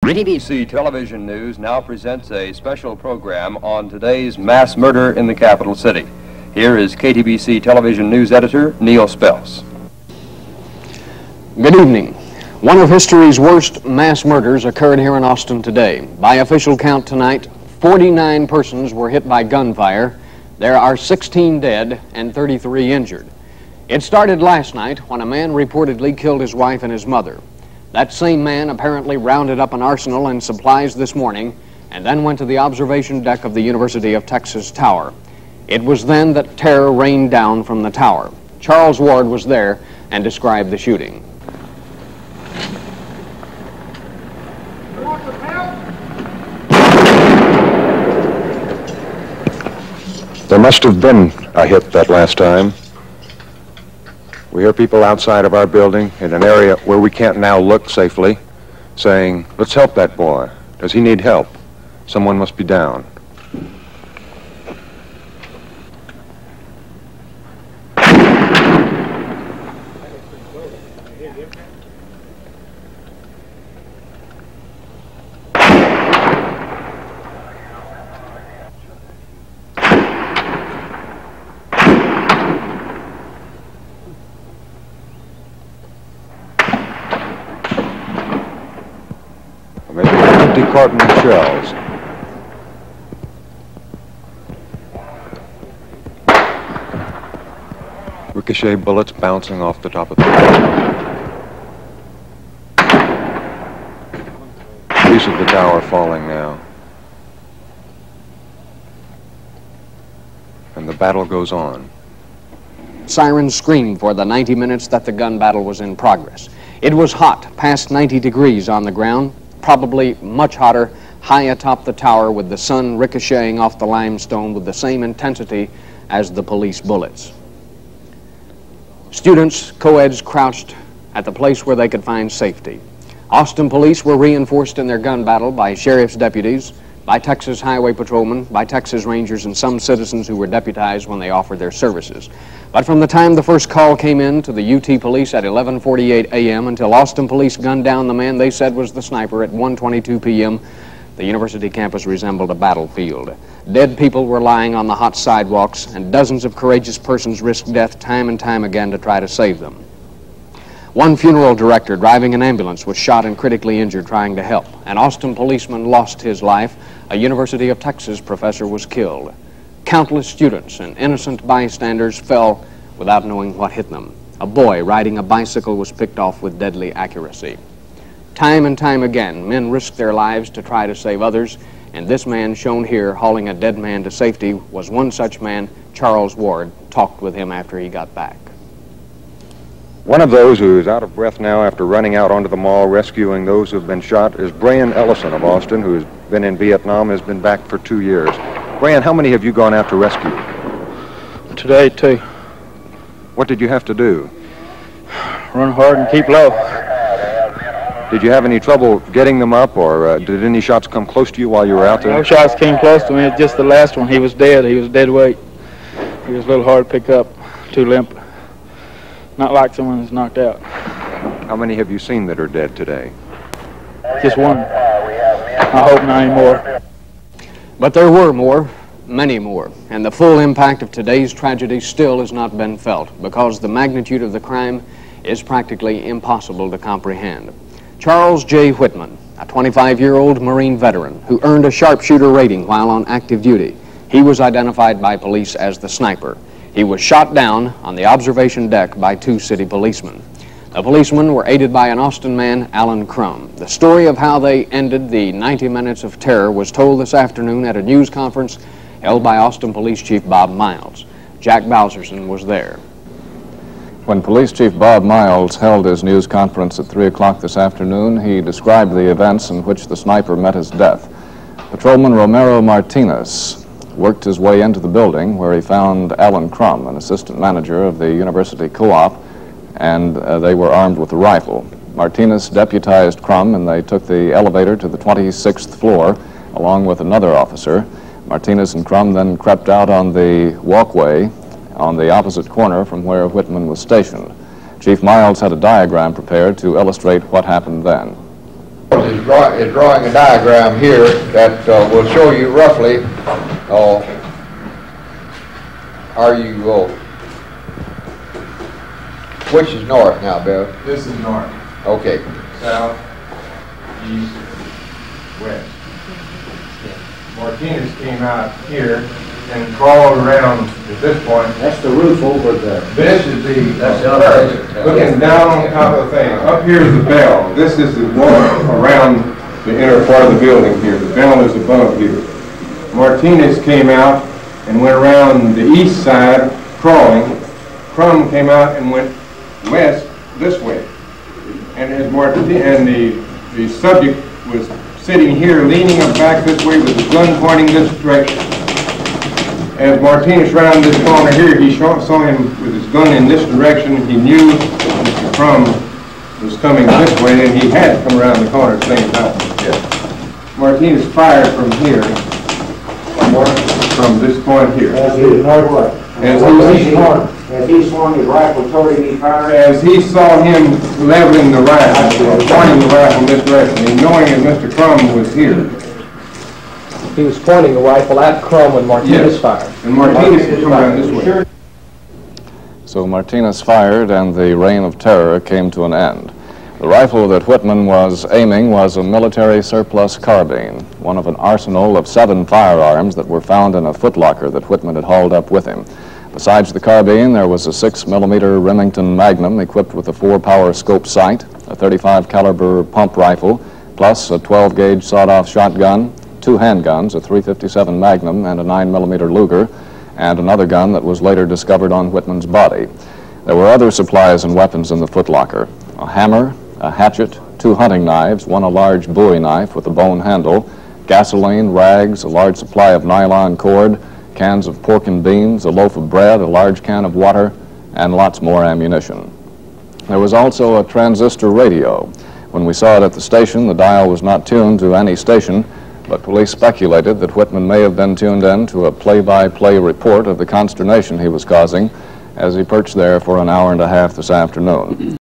KTBC Television News now presents a special program on today's mass murder in the capital city. Here is KTBC Television News Editor Neil Spells. Good evening. One of history's worst mass murders occurred here in Austin today. By official count tonight, 49 persons were hit by gunfire. There are 16 dead and 33 injured. It started last night when a man reportedly killed his wife and his mother. That same man apparently rounded up an arsenal and supplies this morning and then went to the observation deck of the University of Texas Tower. It was then that terror rained down from the tower. Charles Ward was there and described the shooting. There must have been a hit that last time. We hear people outside of our building in an area where we can't now look safely saying, "Let's help that boy. Does he need help? Someone must be down." Maybe an empty carton of shells. Ricochet bullets bouncing off the top of the piece of the tower falling now. And the battle goes on. Sirens screamed for the 90 minutes that the gun battle was in progress. It was hot, past 90 degrees on the ground, probably much hotter high atop the tower with the sun ricocheting off the limestone with the same intensity as the police bullets. Students, co-eds, crouched at the place where they could find safety. Austin police were reinforced in their gun battle by sheriff's deputies, by Texas highway patrolmen, by Texas Rangers, and some citizens who were deputized when they offered their services. But from the time the first call came in to the UT police at 11:48 a.m. until Austin police gunned down the man they said was the sniper at 1:22 p.m., the university campus resembled a battlefield. Dead people were lying on the hot sidewalks, and dozens of courageous persons risked death time and time again to try to save them. One funeral director driving an ambulance was shot and critically injured trying to help. An Austin policeman lost his life. A University of Texas professor was killed. Countless students and innocent bystanders fell without knowing what hit them. A boy riding a bicycle was picked off with deadly accuracy. Time and time again, men risked their lives to try to save others, and this man shown here hauling a dead man to safety was one such man. Charles Ward talked with him after he got back. One of those who is out of breath now after running out onto the mall rescuing those who've been shot is Brian Ellison of Austin, who has been in Vietnam, has been back for 2 years. Brian, how many have you gone out to rescue? Today, 2. What did you have to do? Run hard and keep low. Did you have any trouble getting them up, or did any shots come close to you while you were out there? No shots came close to me, just the last one. He was dead. He was dead weight. He was a little hard to pick up, too limp. Not like someone who's knocked out. How many have you seen that are dead today? Just one. I hope not any more. But there were more, many more, and the full impact of today's tragedy still has not been felt because the magnitude of the crime is practically impossible to comprehend. Charles J. Whitman, a 25-year-old Marine veteran who earned a sharpshooter rating while on active duty. He was identified by police as the sniper. He was shot down on the observation deck by 2 city policemen. The policemen were aided by an Austin man, Alan Crum. The story of how they ended the 90 minutes of terror was told this afternoon at a news conference held by Austin Police Chief Bob Miles. Jack Bowserson was there. When Police Chief Bob Miles held his news conference at 3 o'clock this afternoon, he described the events in which the sniper met his death. Patrolman Romero Martinez worked his way into the building where he found Alan Crum, an assistant manager of the University Co-op, and they were armed with a rifle. Martinez deputized Crum, and they took the elevator to the 26th floor along with another officer. Martinez and Crum then crept out on the walkway on the opposite corner from where Whitman was stationed. Chief Miles had a diagram prepared to illustrate what happened then. Miles is drawing a diagram here that will show you roughly, which is north now, Bill? This is north. Okay. South, east, west. Martinez came out here and crawled around to this point. That's the roof over there. This is that's the elevator. Looking down on top of the thing. Up here is the bell. This is the wall around the inner part of the building here. The bell is above here. Martinez came out and went around the east side crawling. Crum came out and went west this way. And as the subject was sitting here leaning up back this way with his gun pointing this direction. As Martinez rounded this corner here, he saw him with his gun in this direction. He knew Mr. Crum was coming this way, and he had to come around the corner at the same time. Yes. Martinez fired from here, from this point here. As he was northwest. As he swung his rifle toward him, he fired. As he saw him leveling the rifle, or pointing the rifle in this direction, and knowing that Mr. Crum was here. He was pointing the rifle at Crum when Martinez fired. And Martinez would come around this way. So Martinez fired and the reign of terror came to an end. The rifle that Whitman was aiming was a military surplus carbine, one of an arsenal of 7 firearms that were found in a footlocker that Whitman had hauled up with him. Besides the carbine, there was a 6mm Remington Magnum equipped with a 4-power scope sight, a 35 caliber pump rifle, plus a 12-gauge sawed-off shotgun, 2 handguns, a .357 Magnum and a 9mm Luger, and another gun that was later discovered on Whitman's body. There were other supplies and weapons in the footlocker: a hammer, a hatchet, 2 hunting knives, one a large bowie knife with a bone handle, gasoline, rags, a large supply of nylon cord, cans of pork and beans, a loaf of bread, a large can of water, and lots more ammunition. There was also a transistor radio. When we saw it at the station, the dial was not tuned to any station, but police speculated that Whitman may have been tuned in to a play-by-play report of the consternation he was causing as he perched there for an hour and a half this afternoon.